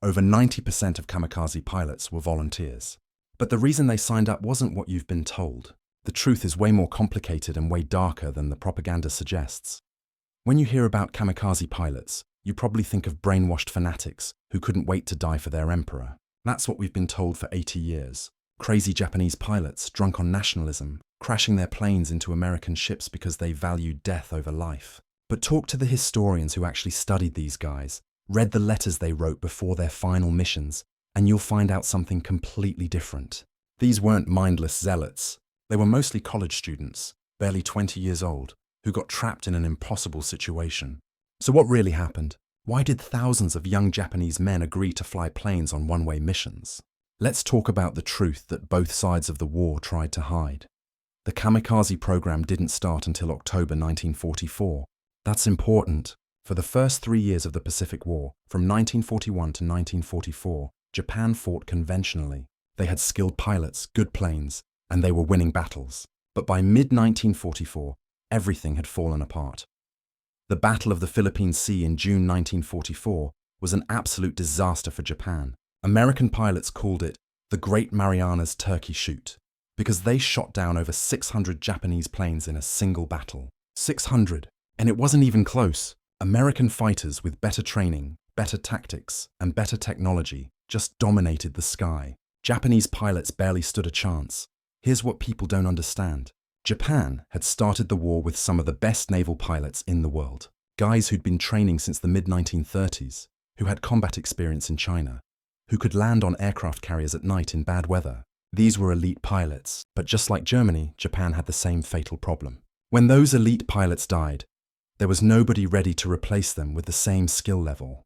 Over 90% of kamikaze pilots were volunteers. But the reason they signed up wasn't what you've been told. The truth is way more complicated and way darker than the propaganda suggests. When you hear about kamikaze pilots, you probably think of brainwashed fanatics who couldn't wait to die for their emperor. That's what we've been told for 80 years. Crazy Japanese pilots, drunk on nationalism, crashing their planes into American ships because they valued death over life. But talk to the historians who actually studied these guys, read the letters they wrote before their final missions, and you'll find out something completely different. These weren't mindless zealots. They were mostly college students, barely 20 years old, who got trapped in an impossible situation. So what really happened? Why did thousands of young Japanese men agree to fly planes on one-way missions? Let's talk about the truth that both sides of the war tried to hide. The kamikaze program didn't start until October 1944. That's important. For the first 3 years of the Pacific War, from 1941 to 1944, Japan fought conventionally. They had skilled pilots, good planes, and they were winning battles. But by mid-1944, everything had fallen apart. The Battle of the Philippine Sea in June 1944 was an absolute disaster for Japan. American pilots called it the Great Marianas Turkey Shoot because they shot down over 600 Japanese planes in a single battle. 600. And it wasn't even close. American fighters with better training, better tactics, and better technology just dominated the sky. Japanese pilots barely stood a chance. Here's what people don't understand. Japan had started the war with some of the best naval pilots in the world. Guys who'd been training since the mid-1930s, who had combat experience in China, who could land on aircraft carriers at night in bad weather. These were elite pilots, but just like Germany, Japan had the same fatal problem. When those elite pilots died, there was nobody ready to replace them with the same skill level.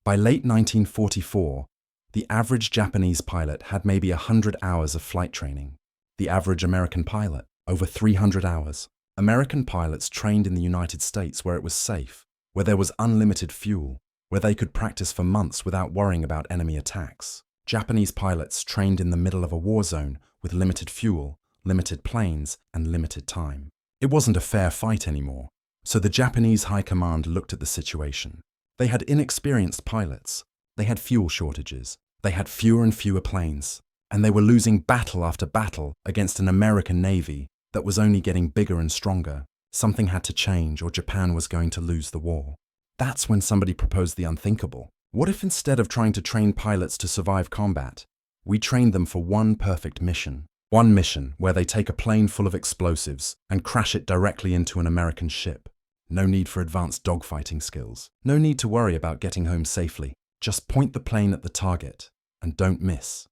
By late 1944, the average Japanese pilot had maybe 100 hours of flight training. The average American pilot, over 300 hours. American pilots trained in the United States where it was safe, where there was unlimited fuel, where they could practice for months without worrying about enemy attacks. Japanese pilots trained in the middle of a war zone with limited fuel, limited planes, and limited time. It wasn't a fair fight anymore, so the Japanese high command looked at the situation. They had inexperienced pilots, they had fuel shortages, they had fewer and fewer planes, and they were losing battle after battle against an American Navy that was only getting bigger and stronger. Something had to change or Japan was going to lose the war. That's when somebody proposed the unthinkable. What if instead of trying to train pilots to survive combat, we trained them for one perfect mission? One mission where they take a plane full of explosives and crash it directly into an American ship. No need for advanced dogfighting skills. No need to worry about getting home safely. Just point the plane at the target and don't miss.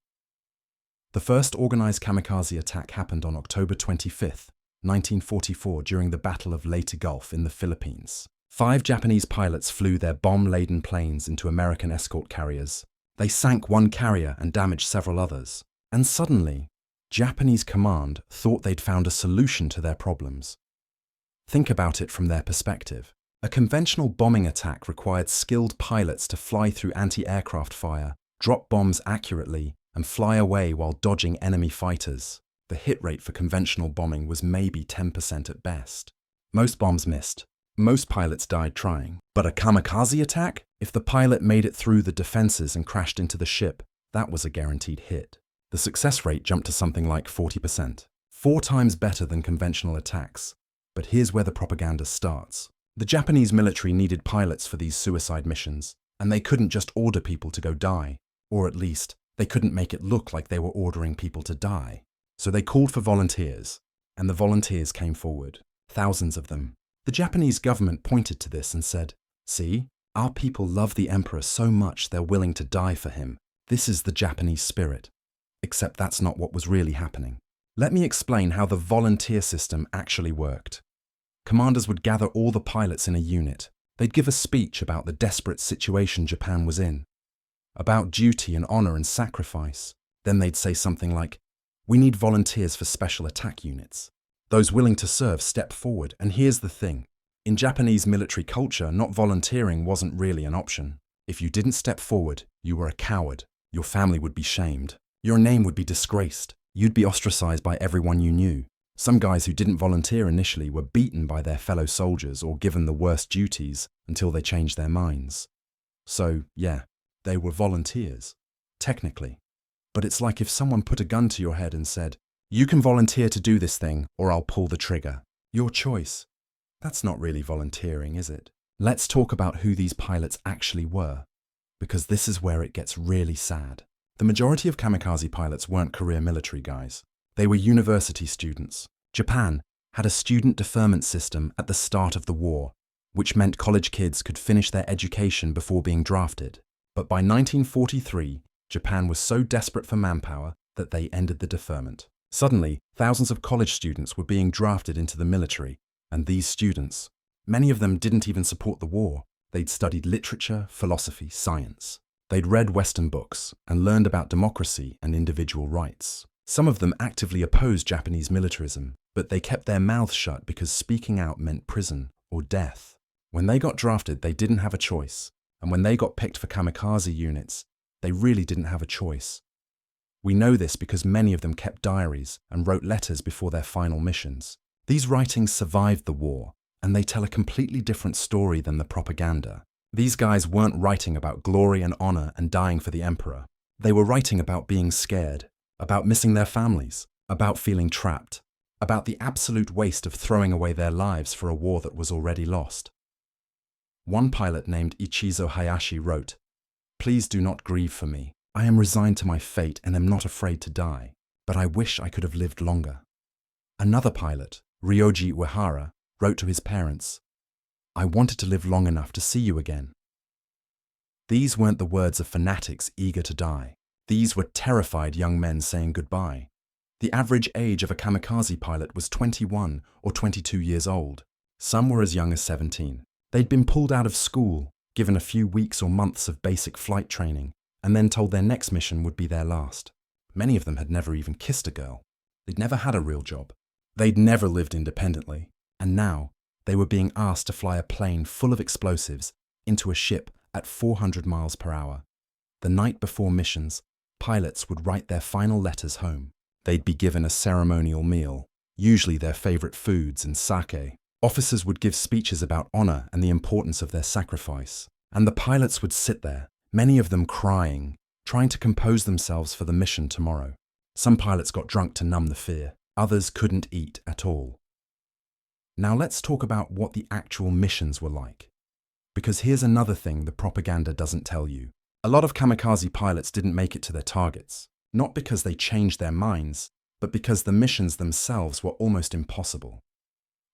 The first organized kamikaze attack happened on October 25, 1944 during the Battle of Leyte Gulf in the Philippines. 5 Japanese pilots flew their bomb-laden planes into American escort carriers. They sank one carrier and damaged several others. And suddenly, Japanese command thought they'd found a solution to their problems. Think about it from their perspective. A conventional bombing attack required skilled pilots to fly through anti-aircraft fire, drop bombs accurately, and fly away while dodging enemy fighters. The hit rate for conventional bombing was maybe 10% at best. Most bombs missed. Most pilots died trying. But a kamikaze attack? If the pilot made it through the defenses and crashed into the ship, that was a guaranteed hit. The success rate jumped to something like 40%. 4 times better than conventional attacks. But here's where the propaganda starts. The Japanese military needed pilots for these suicide missions, and they couldn't just order people to go die. Or at least, they couldn't make it look like they were ordering people to die. So they called for volunteers, and the volunteers came forward. Thousands of them. The Japanese government pointed to this and said, "See, our people love the emperor so much they're willing to die for him. This is the Japanese spirit." Except that's not what was really happening. Let me explain how the volunteer system actually worked. Commanders would gather all the pilots in a unit. They'd give a speech about the desperate situation Japan was in, about duty and honor and sacrifice. Then they'd say something like, "We need volunteers for special attack units. Those willing to serve step forward." And here's the thing. In Japanese military culture, not volunteering wasn't really an option. If you didn't step forward, you were a coward. Your family would be shamed. Your name would be disgraced. You'd be ostracized by everyone you knew. Some guys who didn't volunteer initially were beaten by their fellow soldiers or given the worst duties until they changed their minds. So, yeah, They were volunteers, technically. But it's like if someone put a gun to your head and said, "You can volunteer to do this thing, or I'll pull the trigger. Your choice." That's not really volunteering, is it? Let's talk about who these pilots actually were, because this is where it gets really sad. The majority of kamikaze pilots weren't career military guys. They were university students. Japan had a student deferment system at the start of the war, which meant college kids could finish their education before being drafted. But by 1943, Japan was so desperate for manpower that they ended the deferment. Suddenly, thousands of college students were being drafted into the military, and these students, many of them didn't even support the war. They'd studied literature, philosophy, science. They'd read Western books and learned about democracy and individual rights. Some of them actively opposed Japanese militarism, but they kept their mouths shut because speaking out meant prison or death. When they got drafted, they didn't have a choice, and when they got picked for kamikaze units, they really didn't have a choice. We know this because many of them kept diaries and wrote letters before their final missions. These writings survived the war, and they tell a completely different story than the propaganda. These guys weren't writing about glory and honor and dying for the emperor. They were writing about being scared, about missing their families, about feeling trapped, about the absolute waste of throwing away their lives for a war that was already lost. One pilot named Ichizo Hayashi wrote, "Please do not grieve for me. I am resigned to my fate and am not afraid to die, but I wish I could have lived longer." Another pilot, Ryoji Uehara, wrote to his parents, "I wanted to live long enough to see you again." These weren't the words of fanatics eager to die. These were terrified young men saying goodbye. The average age of a kamikaze pilot was 21 or 22 years old. Some were as young as 17. They'd been pulled out of school, given a few weeks or months of basic flight training, and then told their next mission would be their last. Many of them had never even kissed a girl. They'd never had a real job. They'd never lived independently. And now, they were being asked to fly a plane full of explosives into a ship at 400 miles per hour. The night before missions, pilots would write their final letters home. They'd be given a ceremonial meal, usually their favorite foods and sake. Officers would give speeches about honor and the importance of their sacrifice. And the pilots would sit there, many of them crying, trying to compose themselves for the mission tomorrow. Some pilots got drunk to numb the fear. Others couldn't eat at all. Now let's talk about what the actual missions were like. Because here's another thing the propaganda doesn't tell you. A lot of kamikaze pilots didn't make it to their targets, not because they changed their minds, but because the missions themselves were almost impossible.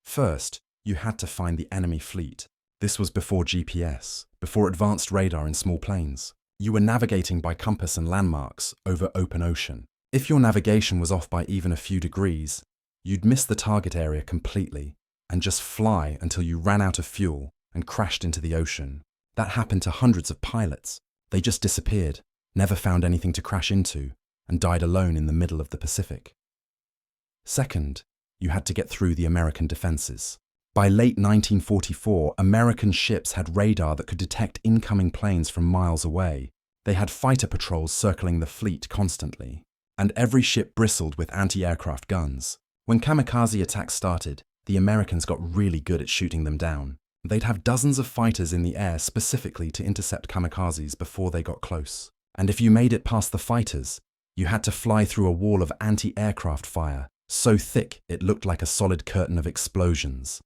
First, you had to find the enemy fleet. This was before GPS, before advanced radar in small planes. You were navigating by compass and landmarks over open ocean. If your navigation was off by even a few degrees, you'd miss the target area completely and just fly until you ran out of fuel and crashed into the ocean. That happened to hundreds of pilots. They just disappeared, never found anything to crash into, and died alone in the middle of the Pacific. Second, you had to get through the American defenses. By late 1944, American ships had radar that could detect incoming planes from miles away. They had fighter patrols circling the fleet constantly, and every ship bristled with anti-aircraft guns. When kamikaze attacks started, the Americans got really good at shooting them down. They'd have dozens of fighters in the air specifically to intercept kamikazes before they got close. And if you made it past the fighters, you had to fly through a wall of anti-aircraft fire, so thick it looked like a solid curtain of explosions.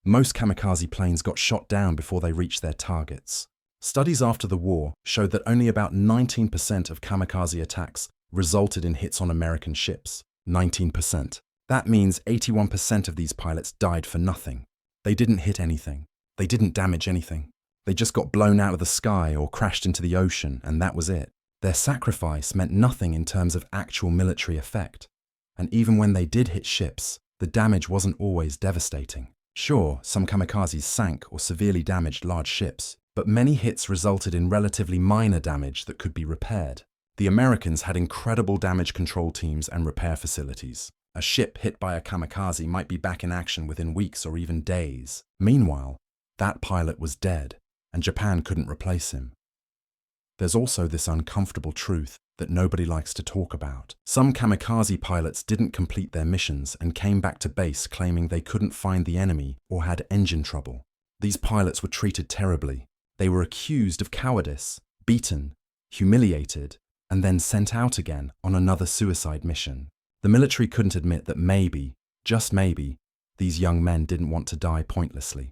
Most kamikaze planes got shot down before they reached their targets. Studies after the war showed that only about 19% of kamikaze attacks resulted in hits on American ships. 19%. That means 81% of these pilots died for nothing. They didn't hit anything. They didn't damage anything. They just got blown out of the sky or crashed into the ocean, and that was it. Their sacrifice meant nothing in terms of actual military effect. And even when they did hit ships, the damage wasn't always devastating. Sure, some kamikazes sank or severely damaged large ships, but many hits resulted in relatively minor damage that could be repaired. The Americans had incredible damage control teams and repair facilities. A ship hit by a kamikaze might be back in action within weeks or even days. Meanwhile, that pilot was dead, and Japan couldn't replace him. There's also this uncomfortable truth that nobody likes to talk about. Some kamikaze pilots didn't complete their missions and came back to base claiming they couldn't find the enemy or had engine trouble. These pilots were treated terribly. They were accused of cowardice. beaten, humiliated, and then sent out again on another suicide mission. The military couldn't admit that maybe, just maybe, these young men didn't want to die pointlessly.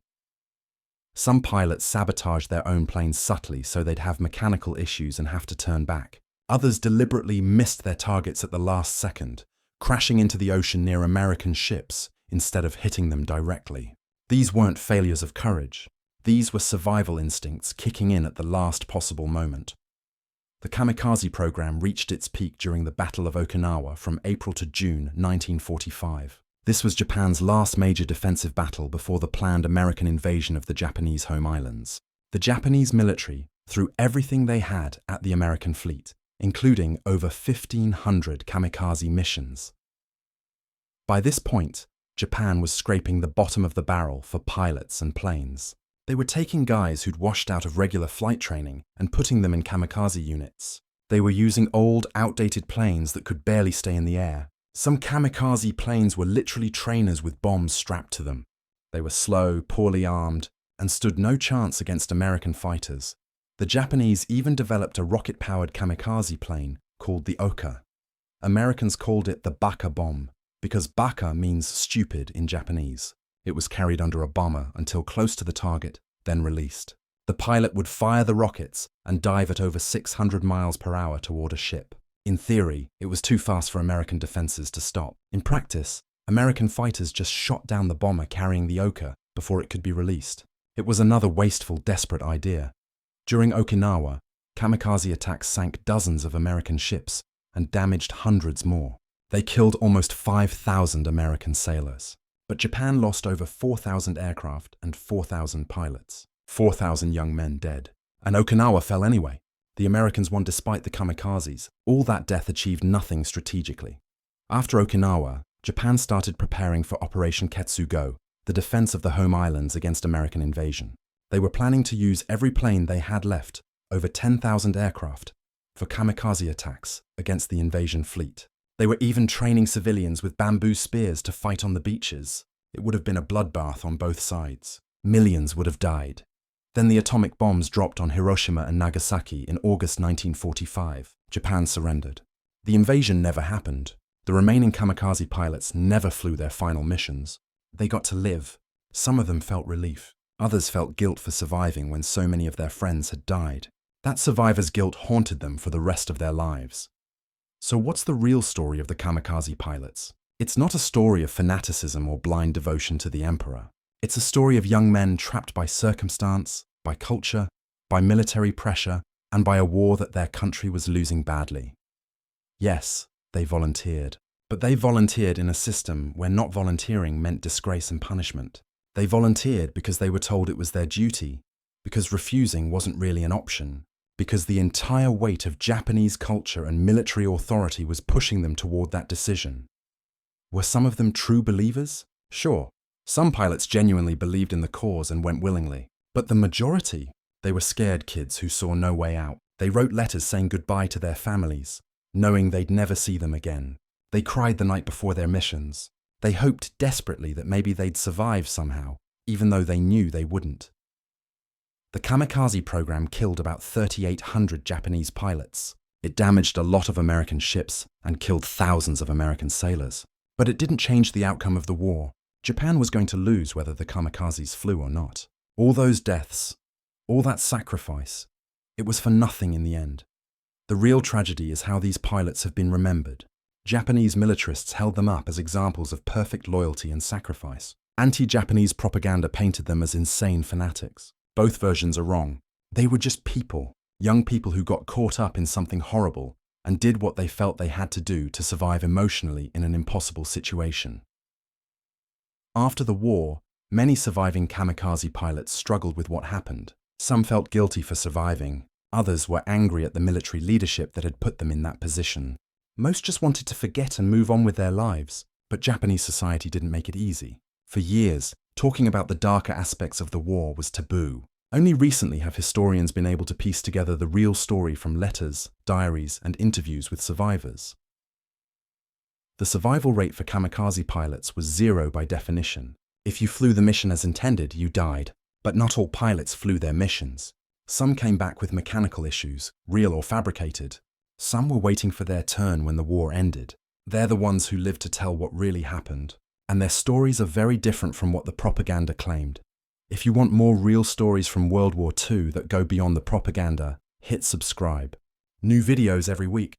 Some pilots sabotaged their own planes subtly so they'd have mechanical issues and have to turn back. Others deliberately missed their targets at the last second, crashing into the ocean near American ships instead of hitting them directly. These weren't failures of courage. These were survival instincts kicking in at the last possible moment. The Kamikaze program reached its peak during the Battle of Okinawa from April to June 1945. This was Japan's last major defensive battle before the planned American invasion of the Japanese home islands. The Japanese military threw everything they had at the American fleet, including over 1,500 kamikaze missions. By this point, Japan was scraping the bottom of the barrel for pilots and planes. They were taking guys who'd washed out of regular flight training and putting them in kamikaze units. They were using old, outdated planes that could barely stay in the air. Some kamikaze planes were literally trainers with bombs strapped to them. They were slow, poorly armed, and stood no chance against American fighters. The Japanese even developed a rocket-powered kamikaze plane called the Oka. Americans called it the Baka bomb, because Baka means stupid in Japanese. It was carried under a bomber until close to the target, then released. The pilot would fire the rockets and dive at over 600 miles per hour toward a ship. In theory, it was too fast for American defenses to stop. In practice, American fighters just shot down the bomber carrying the Oka before it could be released. It was another wasteful, desperate idea. During Okinawa, kamikaze attacks sank dozens of American ships and damaged hundreds more. They killed almost 5,000 American sailors. But Japan lost over 4,000 aircraft and 4,000 pilots. 4,000 young men dead. And Okinawa fell anyway. The Americans won despite the kamikazes. All that death achieved nothing strategically. After Okinawa, Japan started preparing for Operation Ketsugo, the defense of the home islands against American invasion. They were planning to use every plane they had left, over 10,000 aircraft, for kamikaze attacks against the invasion fleet. They were even training civilians with bamboo spears to fight on the beaches. It would have been a bloodbath on both sides. Millions would have died. Then the atomic bombs dropped on Hiroshima and Nagasaki in August 1945. Japan surrendered. The invasion never happened. The remaining kamikaze pilots never flew their final missions. They got to live. Some of them felt relief. Others felt guilt for surviving when so many of their friends had died. That survivor's guilt haunted them for the rest of their lives. So what's the real story of the kamikaze pilots? It's not a story of fanaticism or blind devotion to the emperor. It's a story of young men trapped by circumstance, by culture, by military pressure, and by a war that their country was losing badly. Yes, they volunteered. But they volunteered in a system where not volunteering meant disgrace and punishment. They volunteered because they were told it was their duty, because refusing wasn't really an option, because the entire weight of Japanese culture and military authority was pushing them toward that decision. Were some of them true believers? Sure. Some pilots genuinely believed in the cause and went willingly. But the majority, they were scared kids who saw no way out. They wrote letters saying goodbye to their families, knowing they'd never see them again. They cried the night before their missions. They hoped desperately that maybe they'd survive somehow, even though they knew they wouldn't. The kamikaze program killed about 3,800 Japanese pilots. It damaged a lot of American ships and killed thousands of American sailors. But it didn't change the outcome of the war. Japan was going to lose whether the kamikazes flew or not. All those deaths, all that sacrifice, it was for nothing in the end. The real tragedy is how these pilots have been remembered. Japanese militarists held them up as examples of perfect loyalty and sacrifice. Anti-Japanese propaganda painted them as insane fanatics. Both versions are wrong. They were just people, young people who got caught up in something horrible and did what they felt they had to do to survive emotionally in an impossible situation. After the war, many surviving kamikaze pilots struggled with what happened. Some felt guilty for surviving. Others were angry at the military leadership that had put them in that position. Most just wanted to forget and move on with their lives, but Japanese society didn't make it easy. For years, talking about the darker aspects of the war was taboo. Only recently have historians been able to piece together the real story from letters, diaries, and interviews with survivors. The survival rate for kamikaze pilots was 0 by definition. If you flew the mission as intended, you died. But not all pilots flew their missions. Some came back with mechanical issues, real or fabricated. Some were waiting for their turn when the war ended. They're the ones who lived to tell what really happened. And their stories are very different from what the propaganda claimed. If you want more real stories from World War II that go beyond the propaganda, hit subscribe. New videos every week.